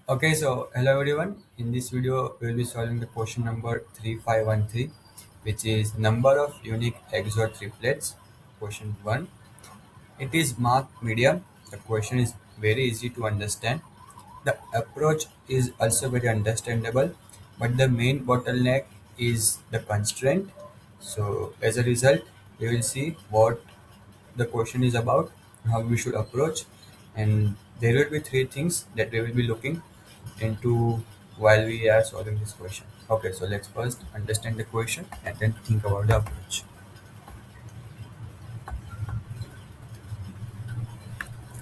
Okay, so hello everyone. In this video, we will be solving the question number 3513, which is number of unique XOR triplets. Question 1. It is marked medium. The question is very easy to understand. The approach is also very understandable, but the main bottleneck is the constraint. So, as a result, we will see what the question is about, how we should approach, and there will be three things that we will be looking into while we are solving this question. Okay, so let's first understand the question and then think about the approach.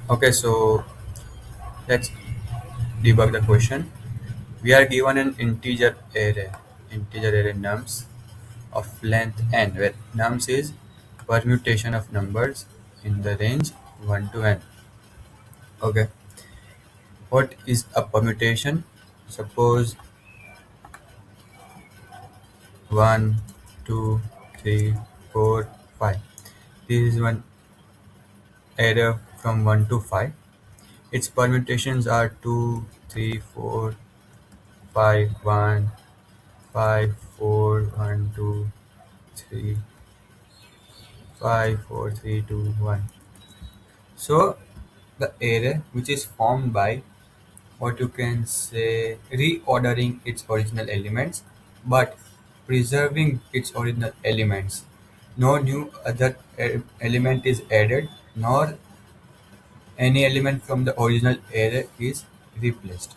Okay, so let's debug the question. We are given an integer array nums of length n, where nums is permutation of numbers in the range 1 to n. Okay, what is a permutation? Suppose 1, 2, 3, 4, 5. This is one array from 1 to 5. Its permutations are 2, 3, 4, 5, 1, 5, 4, 1, 2, 3, 5, 4, 3, 2, 1. So the array which is formed by what you can say reordering its original elements but preserving its original elements. No new other element is added, nor any element from the original array is replaced.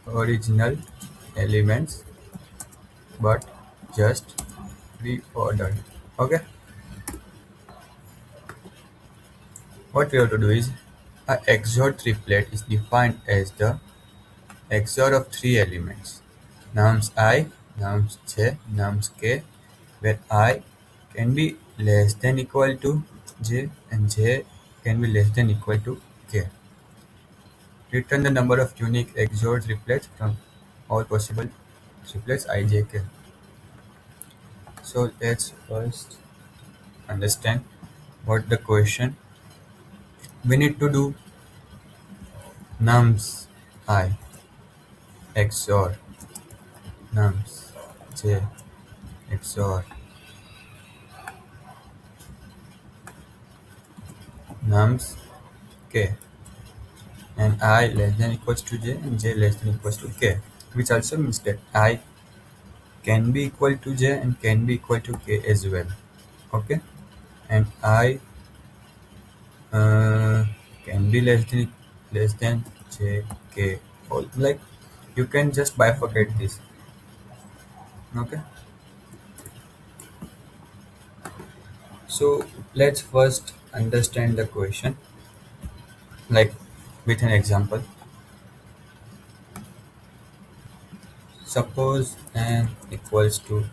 Original elements but just reordered. Okay, what we have to do is a XOR triplet is defined as the XOR of three elements nums I, nums j, nums k, where I can be less than equal to j and j can be less than equal to k. Return the number of unique XOR triplets from all possible triplets I, j, k. So let's first understand what the question. We need to do nums I XOR nums j XOR nums k, and I less than equals to j and j less than equals to k, which also means that I can be equal to j and can be equal to k as well. Okay, and I can be less than j k. Like you can just bifurcate this. Okay, so let's first understand the question, like with an example. Suppose n equals to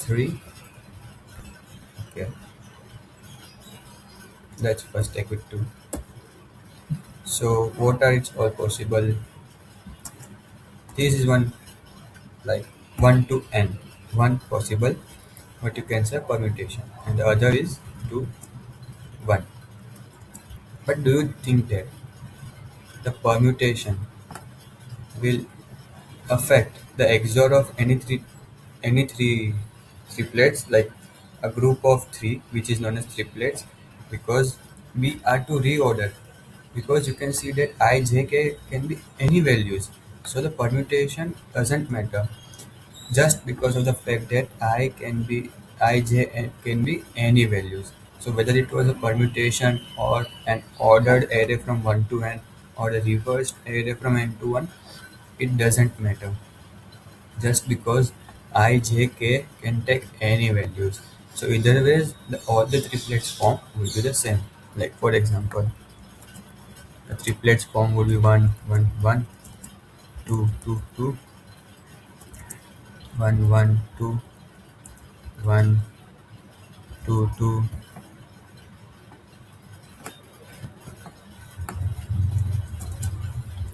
3. Okay, let's first take it 2. So what are its all possible? This is one, like 1 to n, one possible what you can say permutation, and the other is to 1. But do you think that the permutation will affect the XOR of any three triplets, like a group of three which is known as triplets, because we are to reorder, because you can see that I, j, k can be any values, so the permutation doesn't matter, just because of the fact that I, j can be any values. So whether it was a permutation or an ordered array from 1 to n or a reversed array from n to 1, it doesn't matter, just because I, j, k can take any values. So either ways, all the triplets form will be the same. Like for example, the triplets form would be 1, 1, 1, 2, 2, 2, 1, 1, 2, 1, 2, 2,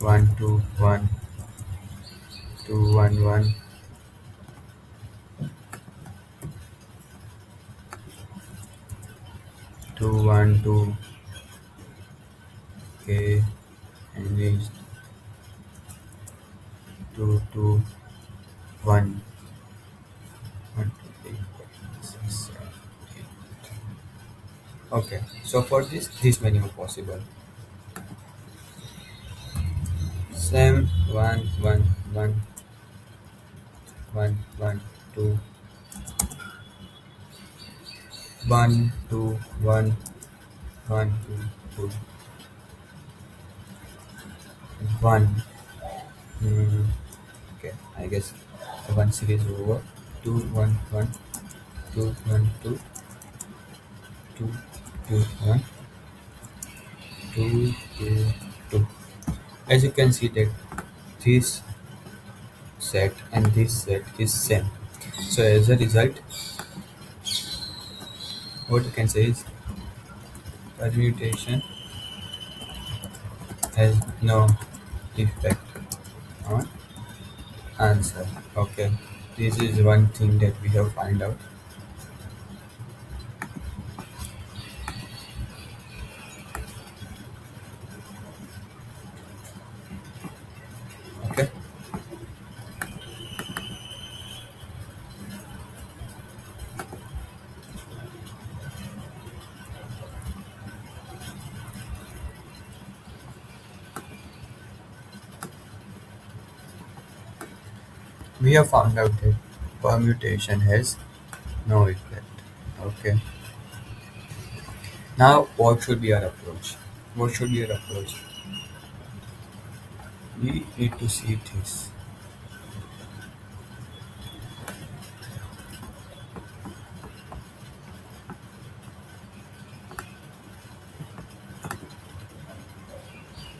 1, 2, 1, 2, 1, 1, 2, 1, 2, k and is 2 to 1 1 2 3 4 5 6 7 8. Okay, so for this many are possible. Same 1 1 1 1 1 2 1 2 1 1 2 2 1. Hmm, okay, I guess the one series over. 2 1 1 2 1 2 2 2 1 2 2 2. As you can see that this set and this set is same. So as a result, what you can say is permutation has no effect on answer. Okay, this is one thing that we have found out. Okay, we have found out that permutation has no effect. Okay, now what should be our approach? What should be our approach? We need to see this.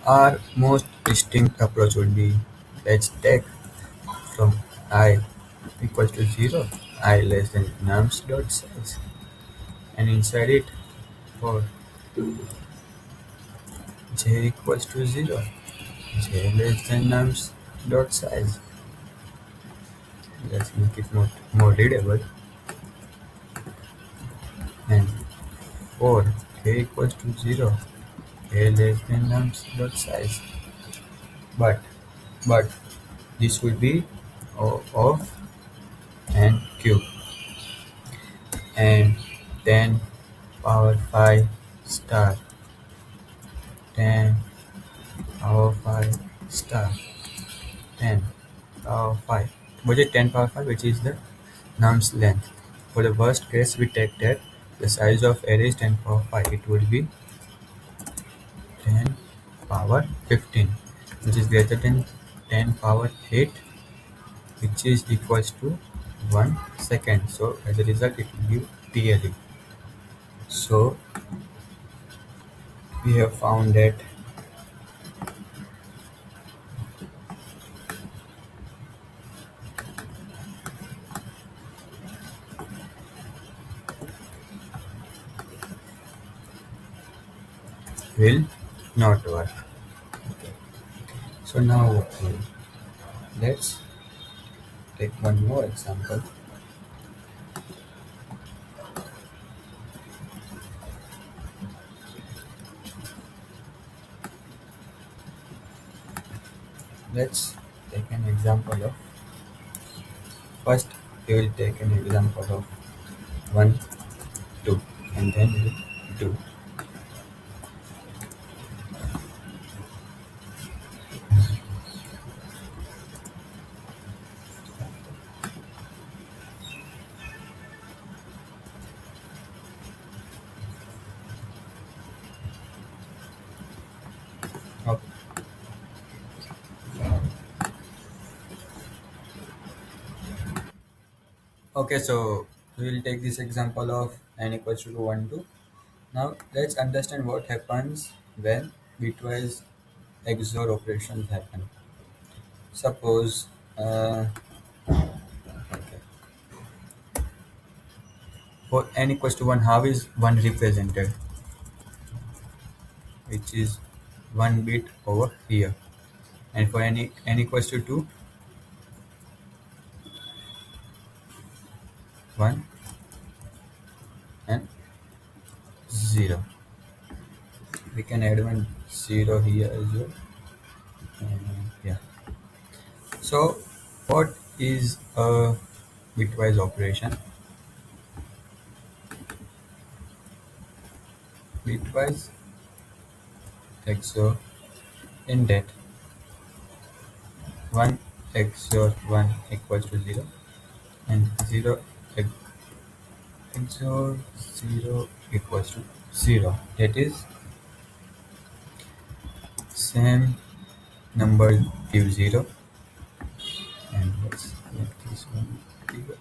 Our most distinct approach would be, let's take from I equals to 0, I less than nums dot size, and inside it for j equals to 0, j less than nums dot size. Let's make it more readable. And for k equals to 0, k less than nums dot size. But but this would be of n cube and 10 power 5 star 10 power 5 star 10 power 5. What is 10 power 5, which is the nums length? For the worst case, we take that the size of array is 10 power 5. It would be 10 power 15, which is greater than 10 power 8, which is equals to 1 second. So as a result, it will give TLE. So we have found that will not work. So now let's take one more example. Let's take an example of, first we will take an example of 1, 2, and then we will do. Okay. Okay, so we will take this example of n equals to 1, 2. Now let's understand what happens when bitwise XOR operations happen. Suppose, okay, for n equals to 1, how is 1 represented? Which is 1 bit over here. And for n equals to 2, 1 and 0. We can add one 0 here as well. Yeah. So what is a bitwise operation? Bitwise XOR in that 1 XOR 1 equals to 0 and 0 XOR 0 equals to 0. That is, same number give 0, and let's make this one bigger.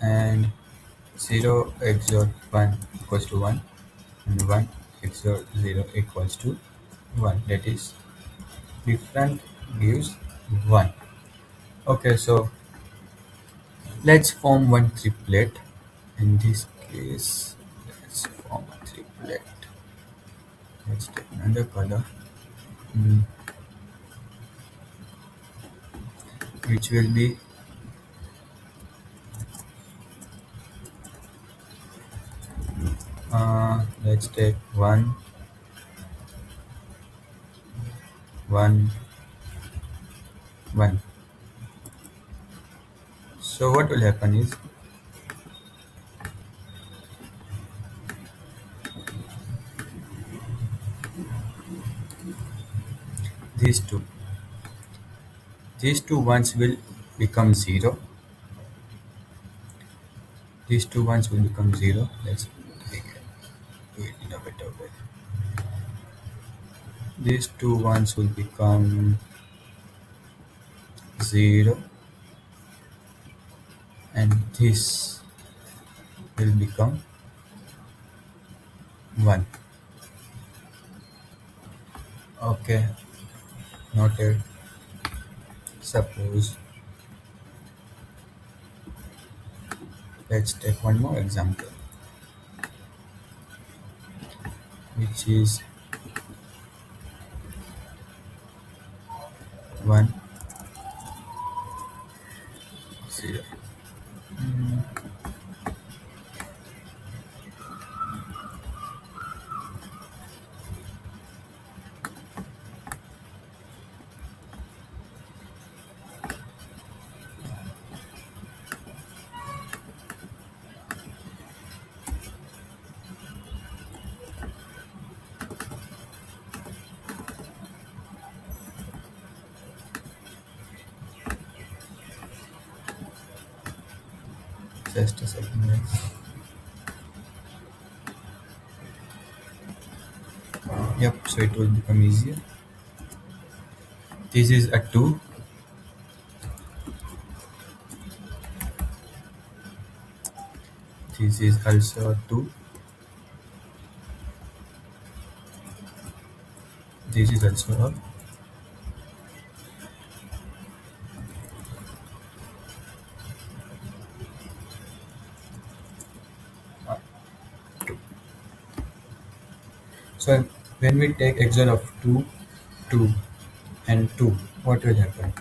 And 0 XOR 1 equals to 1 and 1 XOR 0 equals to 1. That is, different gives 1. Okay, so let's form one triplet. In this case, let's form a triplet. Let's take another color, mm, which will be let's take 1 1 1. So what will happen is these two these two ones will become 0. These two ones will become 0. Let's take it, do it in a better way. These two ones will become 0 and this will become 1. Okay, noted. Suppose let's take one more example, which is 1 0. Just a second, guys. Yep, so it will become easier. This is a 2. This is also a 2. This is also a 2. So when we take XOR of 2, 2 and 2, what will happen?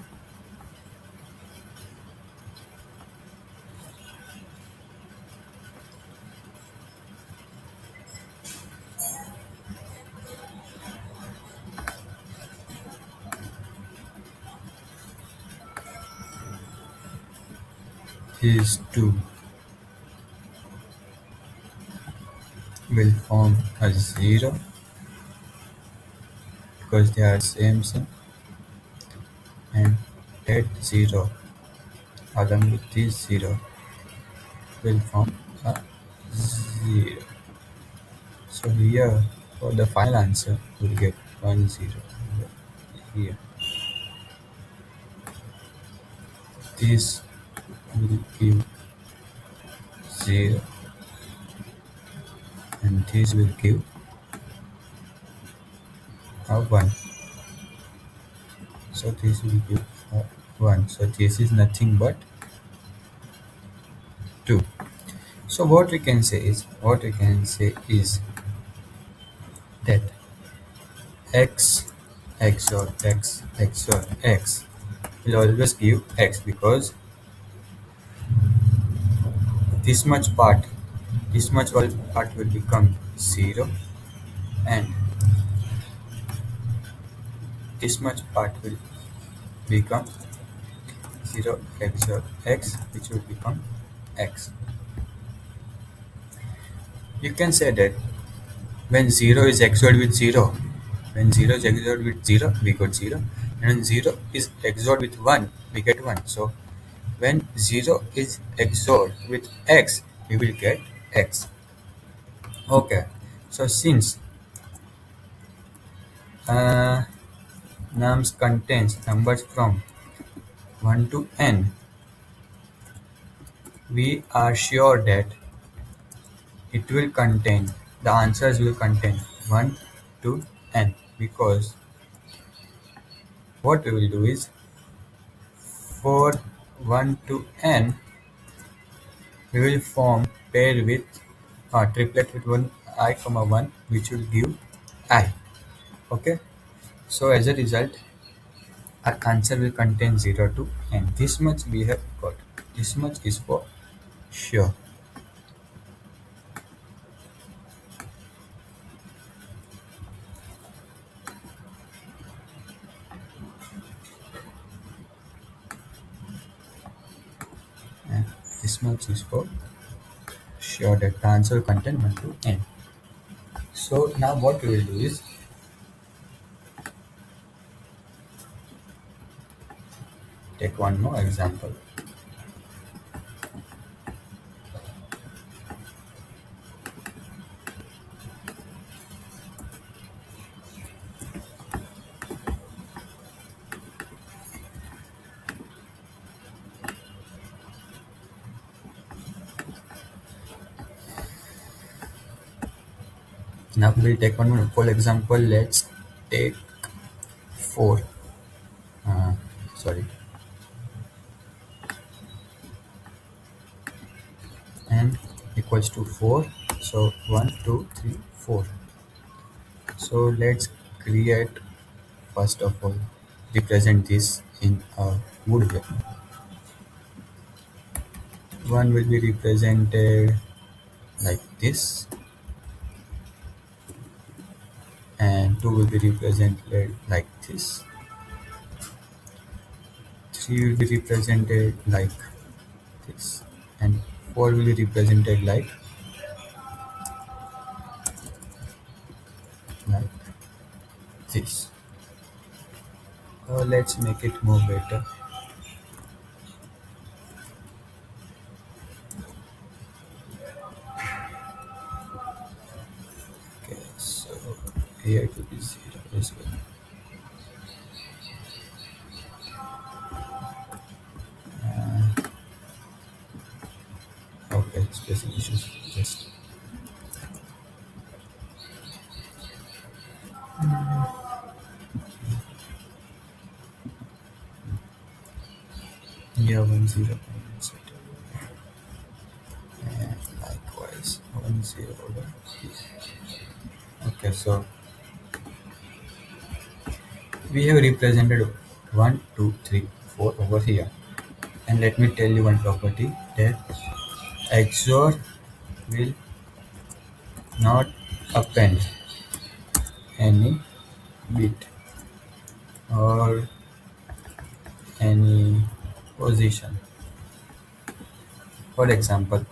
These two will form a 0 because they are same, and that 0 along with this 0 will form a 0. So here for the final answer we'll get 1 0 here. This will give 0 and this will give a 1. So this will give a 1. So this is nothing but 2. So what we can say is that x XOR x will always give x because this much part, this much part will become 0, and this much part will become 0 XOR x, which will become x. You can say that when 0 is XORed with 0, when 0 is XORed with 0, we got 0, and when 0 is XORed with 1, we get 1. So when 0 is XORed with x, we will get x. Okay, so since uh, nums contains numbers from 1 to n, we are sure that it will contain, the answers will contain 1 to n, because what we will do is for 1 to n, we will form pair with a triplet with one I comma 1, which will give I. Okay, so as a result, our answer will contain 0 to n. This much we have got. This much is for sure. And this much is for sure that the answer will contain 1 to n. So now what we will do is take one more example. Now we will take one more full example. Let's take 4. Sorry. N equals to 4. So 1, 2, 3, 4. So let's create, first of all, represent this in a good way. 1 will be represented like this, and 2 will be represented like this, 3 will be represented like this, and 4 will be represented like this. Let's make it more better. Okay, so here it will be 0 as well. Okay, spacing issues. Just yeah, 1 0 and likewise 1 0 over here. Okay, so we have represented 1, 2, 3, 4 over here, and let me tell you one property, that XOR will not append any bit or any position. For example,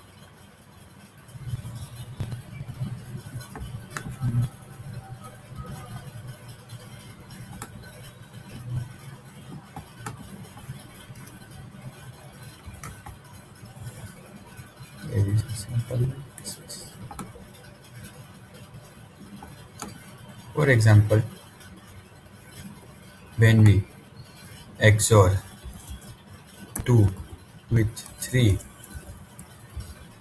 very simple. For example, when we XOR 2 with 3,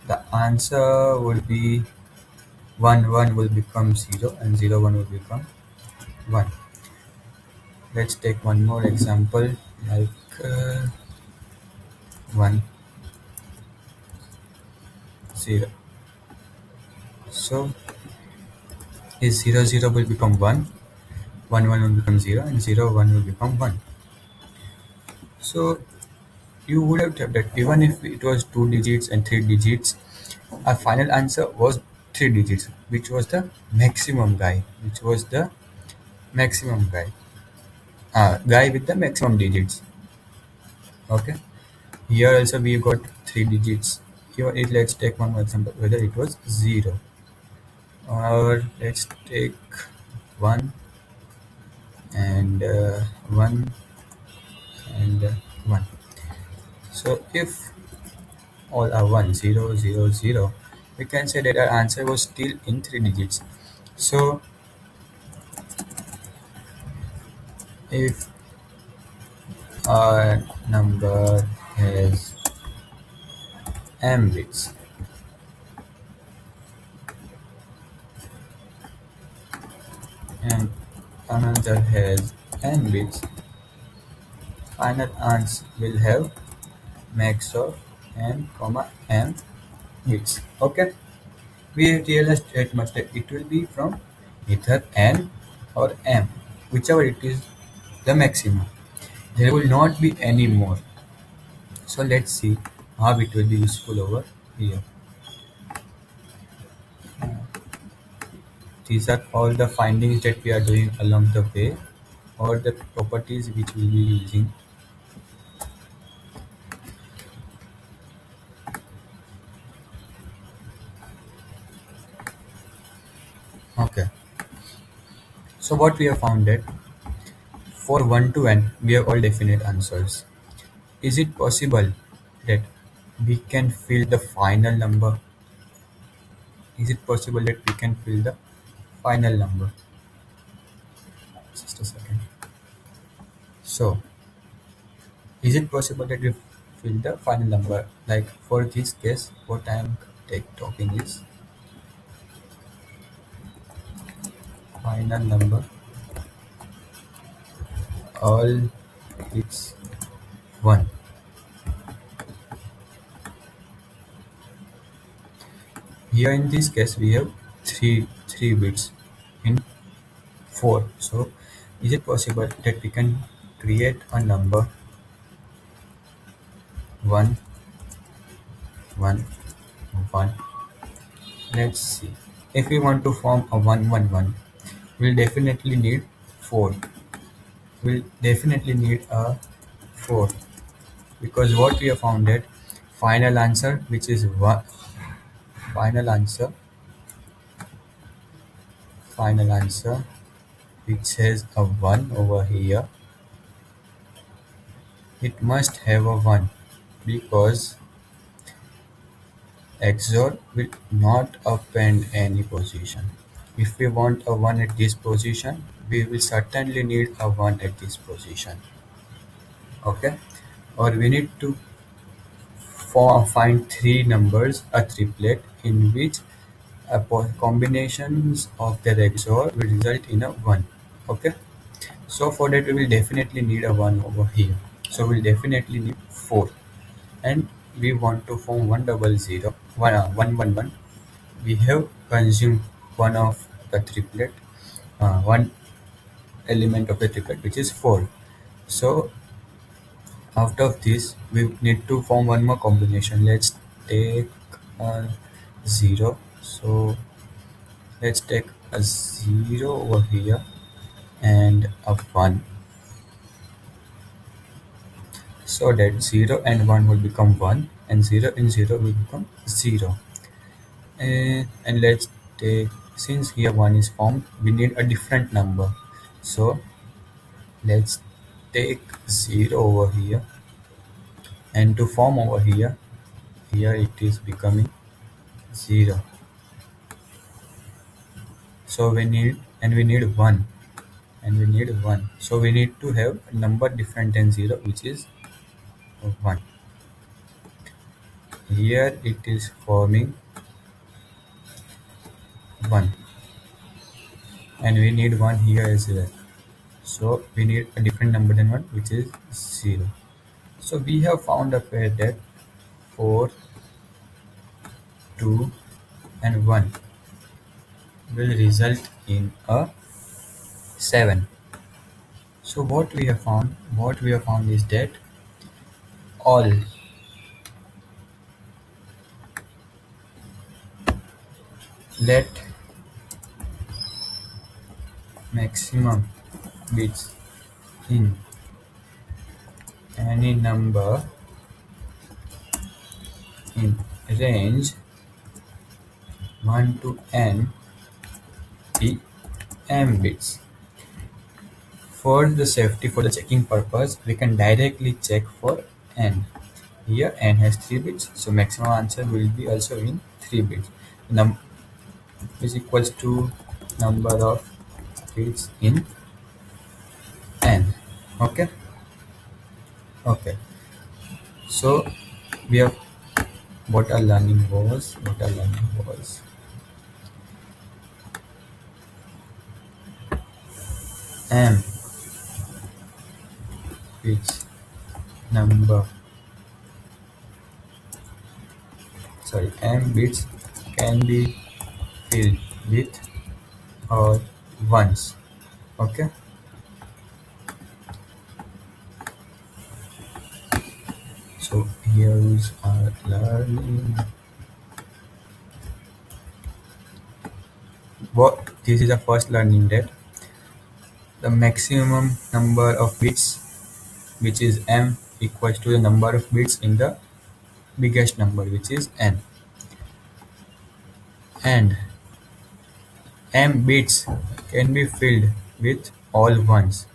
the answer will be 1 1 will become 0, and 0 1 will become 1. Let's take one more example, like 1 0. So is 0 0 will become 1, 1 1 will become 0, and 0 1 will become 1. So you would have thought that even if it was 2 digits and 3 digits, our final answer was 3 digits, which was the maximum guy, which was the maximum guy, guy with the maximum digits. Okay. Here also we got 3 digits. Here let's take one more example, whether it was 0, or let's take 1 and 1 and 1. So if all are 1, 0, 0, 0, we can say that our answer was still in 3 digits. So if our number has m bits and another has n bits, final answer will have max of n comma m bits. Okay, we realized that much, that it will be from either n or m, whichever it is the maximum. There will not be any more. So let's see how it will be useful over here. These are all the findings that we are doing along the way, or the properties which we will be using. Okay, so what we have found that for 1 to n, we have all definite answers. Is it possible that we can fill the final number? Is it possible that we can fill the final number? Just a second. So, is it possible that we fill the final number? Like for this case, what I am talking is final number, all it's 1. Here in this case, we have three bits in 4. So, is it possible that we can create a number 1, 1, 1? Let's see. If we want to form a 1, 1, 1, we'll definitely need 4. We'll definitely need a 4, because what we have found that final answer, which is 1, final answer, final answer, which has a 1 over here, it must have a 1, because XOR will not append any position. If we want a 1 at this position, we will certainly need a 1 at this position. Okay, or we need to find three numbers, a triplet, in which combinations of their XOR will result in a 1. Okay, so for that we will definitely need a 1 over here. So we'll definitely need 4, and we want to form 100, 111. We have consumed one of the triplet, one element of the triplet, which is 4. So out of this, we need to form one more combination. Let's take a 0. So let's take a 0 over here and a 1. So that 0 and 1 will become 1, and 0 and 0 will become 0. And let's take, since here 1 is formed, we need a different number. So let's take 0 over here, and to form over here it is becoming 0. So we need 1, and we need 1. So we need to have a number different than 0, which is 1. Here it is forming 1, and we need 1 here as well. So we need a different number than 1, which is 0. So we have found a pair that 4, 2, and 1 will result in a 7. So what we have found is that all. Let maximum bits in any number in range 1 to n be m bits. For the safety, for the checking purpose, we can directly check for n. Here n has 3 bits, so maximum answer will be also in 3 bits. Num is equals to number of bits in n. Okay. Okay. So we have what our learning was. What our learning was. M bits number. Sorry, m bits can be filled with or ones. Okay. So here is our learning. What this is the first learning that the maximum number of bits, which is m, equals to the number of bits in the biggest number, which is n, and m bits can be filled with all ones,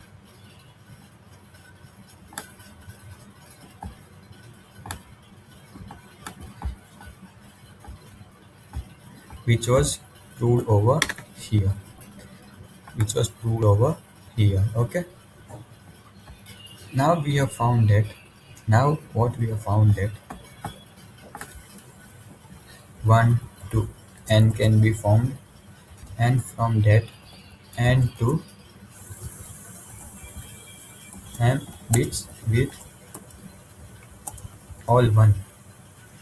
which was proved over here. Which was proved over here. Okay. Now we have found that. Now what we have found that 1 to n can be formed, and from that n to m bits with all 1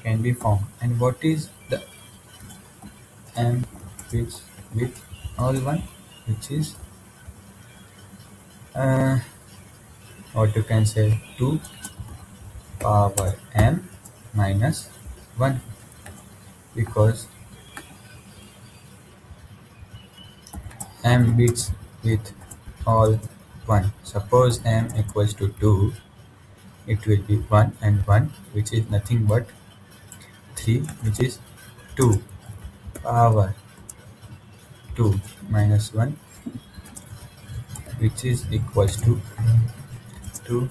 can be formed. And what is the m bits with all 1, which is what you can say 2 power m minus 1, because m bits with all 1. Suppose m equals to 2, it will be 1 and 1, which is nothing but 3, which is 2 power 2 minus 1, which is equals to 2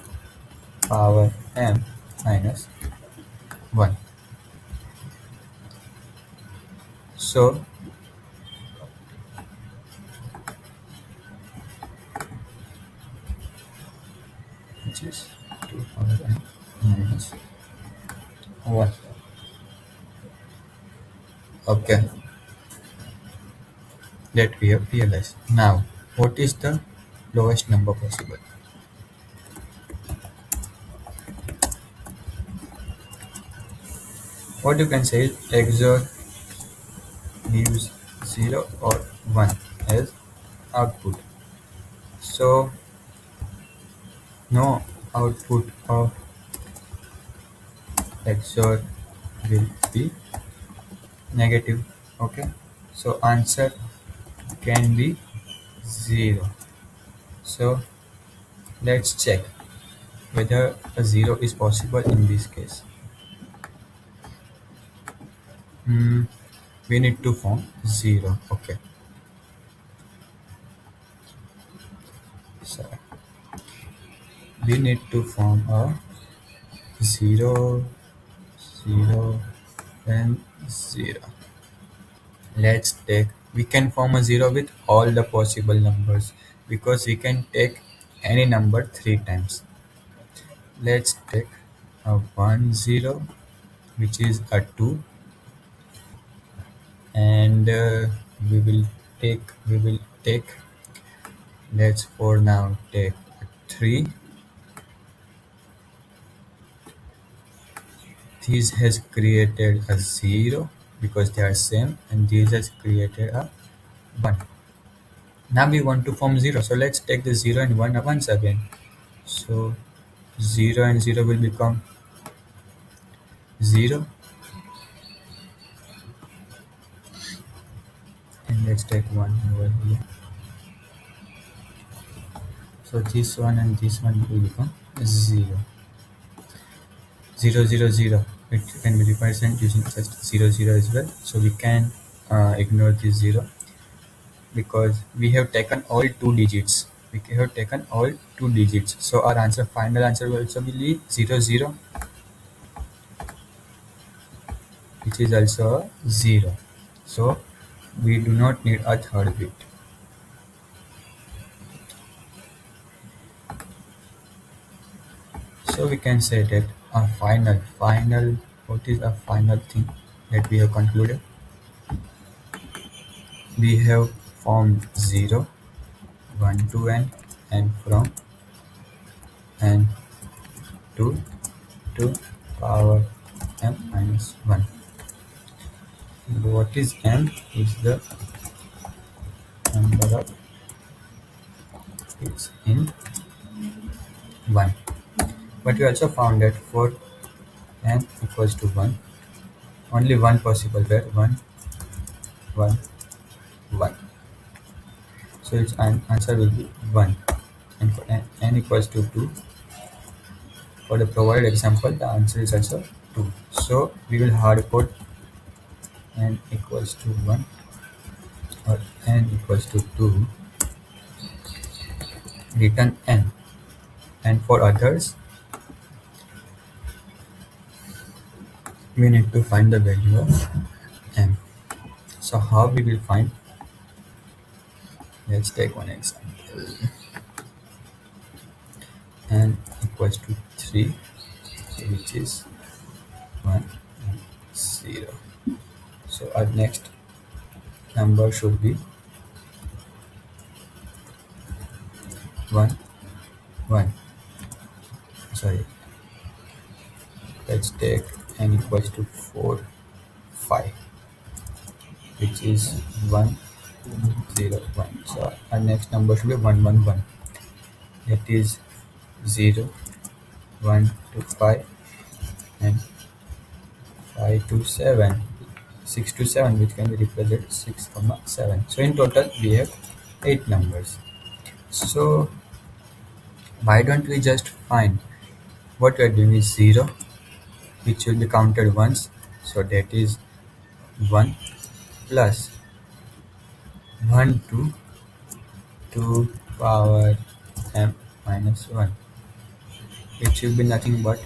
power m minus 1. So which is 2 power m minus 1. Okay, that we have realized. Now, what is the lowest number possible? What you can say is XOR gives 0 or 1 as output. So, no output of XOR will be negative. Okay, so answer can be 0. So let's check whether a 0 is possible in this case. We need to form 0. Okay, so we need to form a 0, 0 and 0. Let's take, we can form a 0 with all the possible numbers, because we can take any number 3 times. Let's take a 1 0, which is a 2, and we will take, let's for now take a 3. This has created a 0 because they are same, and this has created a 1. Now we want to form 0, so let's take the 0 and 1 once again. So 0 and 0 will become 0, and let's take 1 over here. So this one and this one will become 0. 0, 0, 0. It can be represented using just 0, 0 as well. So we can ignore this 0 because we have taken all two digits. We have taken all two digits. So our answer, final answer will also be 0, 0, which is also a 0. So we do not need a third bit. So we can say that a final, what is a final thing that we have concluded? We have formed 0, 1 to n, and from n to power m minus 1. What is m? Is the number of bits in 1. But we also found that for n equals to 1, only one possible pair, 1, 1, 1. So its answer will be 1. And for n equals to 2, for the provided example, the answer is also 2. So we will hard code n equals to 1 or n equals to 2, return n. And for others, we need to find the value of m. So how we will find? Let's take one example. N equals to 3, which is 1 and 0. So our next number should be 1, 1. Sorry. Let's take n equals to 4, 5, which is 1, 0, 1. So our next number should be 1, 1, 1. That is 0, 1 to 5, and 5 to 7, 6 to 7, which can be represented 6, 7. So in total we have 8 numbers. So why don't we just find what we are doing is 0, which will be counted once, so that is 1, plus 1 to 2 power m minus 1, which will be nothing but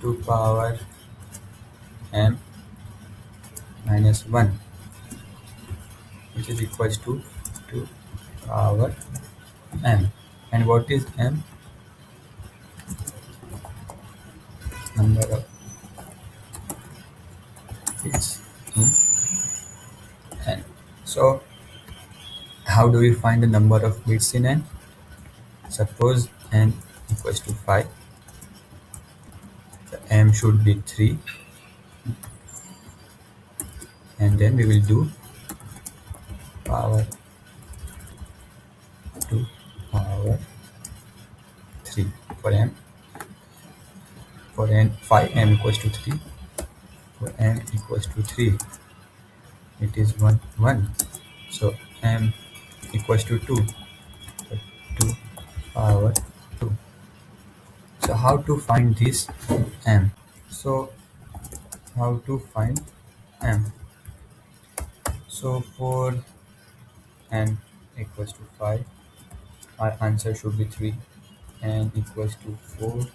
2 power m minus 1, which is equals to 2 power m. And what is m? Number of bits in n. So how do we find the number of bits in n? Suppose n equals to 5, the m should be 3, and then we will do power 2 power 3 for m. For n, 5m equals to 3. For n equals to 3, it is 1, 1. So m equals to 2. So 2 power 2. So how to find this m? So how to find m? So for n equals to 5, our answer should be 3. N equals to 4,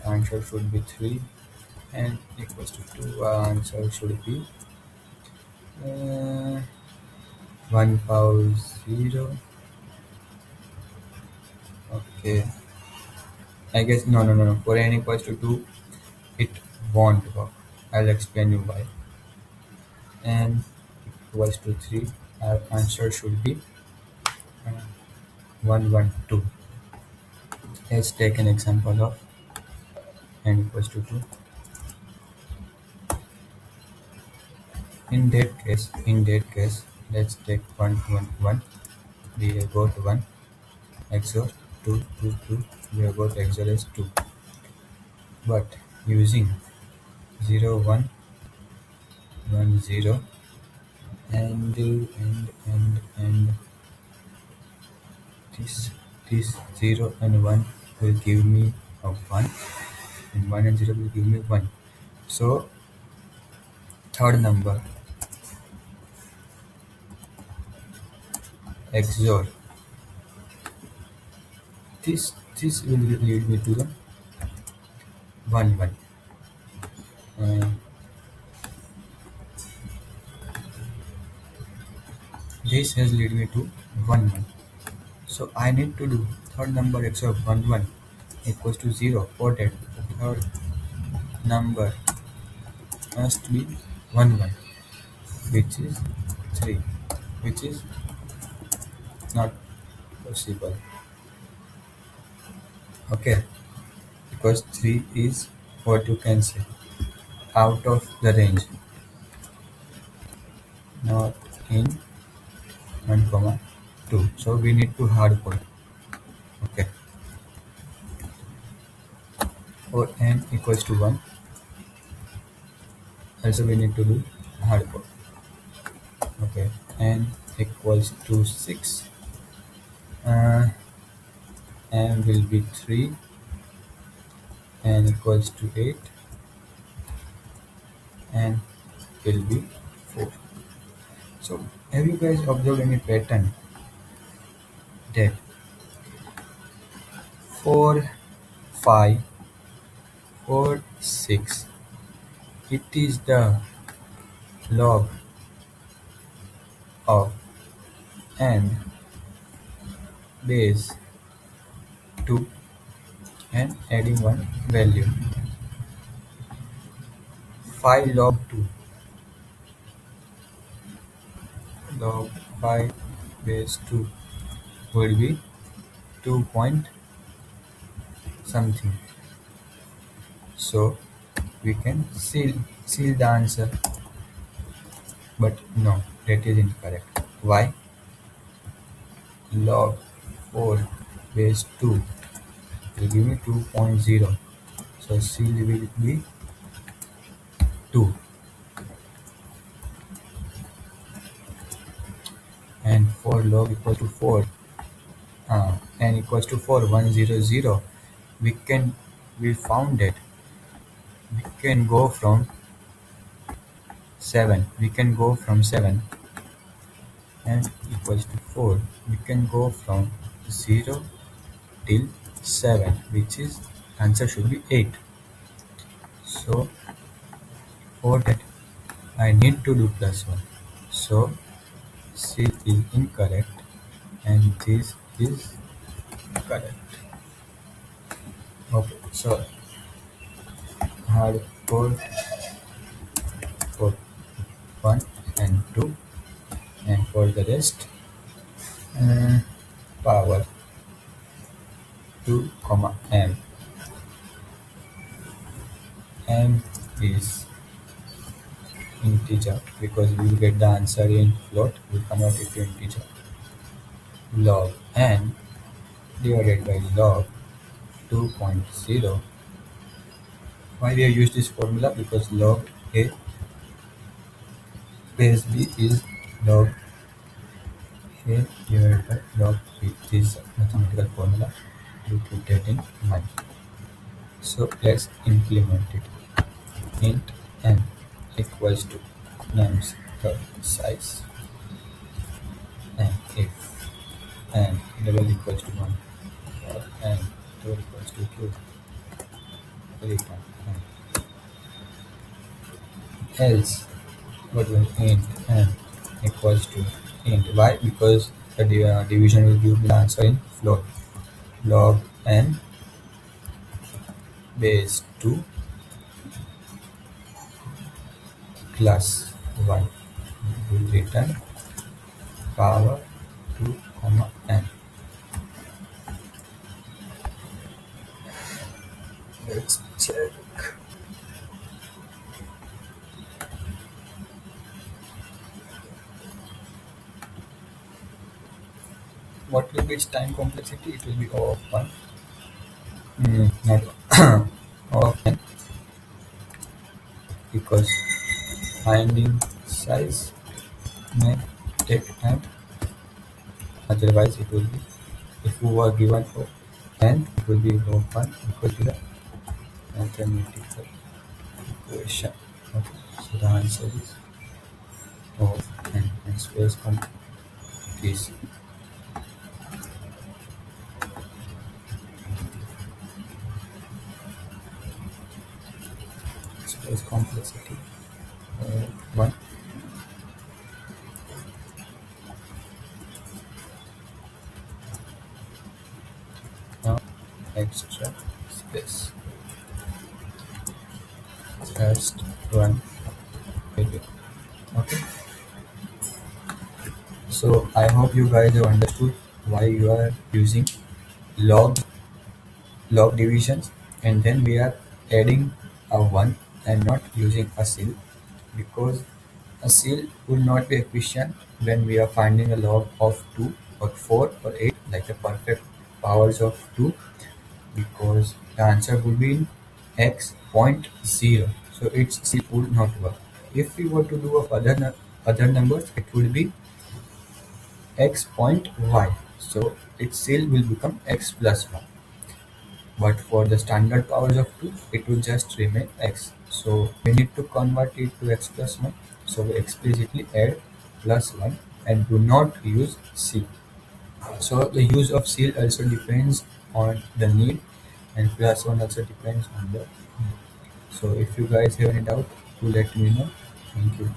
our answer should be 3. N equals to 2, our answer should be 1 power 0. Okay. I guess no. For n equals to 2, it won't work. I'll explain you why. N equals to 3, our answer should be 1, 1, 2. Let's take an example of n equals to 2. In that case, let's take 1, 1, 1. We have got 1 XOR 2, 2, 2. We have got XOR as 2. But using 0 1 1 0, and this 0 and 1 will give me a 1, and 1 and 0 will give me 1. So third number, XOR, this will lead me to the 1 1. uh, this has led me to 1 1. So I need to do third number XOR 1 1 equals to 0. For that, the third number must be 1 1, which is 3, which is not possible. Okay, because 3 is what you can say out of the range, not in 1 comma 2. So we need to hard code. Okay, for n equals to 1, also we need to do hard code. Okay, n equals to 6, uh, n will be 3, n equals to 8, n will be 4. So have you guys observed any pattern that 4 5 4 6, it is the log of n base 2 and adding one value. 5 log 2, log 5 base 2 would be 2 point something. So we can seal the answer, but no, that is incorrect. Why? Log 4 base 2 will give me 2.0, so seal will be 2, and for log equal to 4, n equals to 4 100, we found that we can go from 7, n equals to 4, we can go from 0 till 7, which is answer should be 8. So for that I need to do plus 1. So C is incorrect and this is correct. Okay, so hard code for 1 and 2, and for the rest power 2 comma m. M is integer because we will get the answer in float, we convert it to integer. Log n divided by log 2.0. Why we have used this formula? Because log a base b is log a divided by log b. This is mathematical formula, you keep that in mind. So let's implement it. Int n equals to names dot size, and if n double equals to 1 or n double equals to 2, return n. Else what will int n equals to int. Why? Because the division will give the answer in float. Log n base 2 plus 1 will return power 2 comma n. Let's check. What will be its time complexity? It will be O of 1. Not O of n. finding size may take time, otherwise it will be, if we were given for n, it will be rho 1 equal to the mathematical equation. Okay, so the answer is of n, and space complexity. Space complexity 1. Now extra space. First one video. Okay, so I hope you guys have understood why you are using log divisions, and then we are adding a 1 and not using a seal, because a seal will not be efficient when we are finding a log of 2 or 4 or 8, like the perfect powers of 2, because the answer would be in x point 0, so its seal would not work. If we were to do of other numbers, it would be x point y, so its seal will become x plus 1. But for the standard powers of 2, it will just remain x. So we need to convert it to x plus 1. So we explicitly add plus 1 and do not use C. So the use of seal also depends on the need, and plus 1 also depends on the need. So if you guys have any doubt, do let me know. Thank you.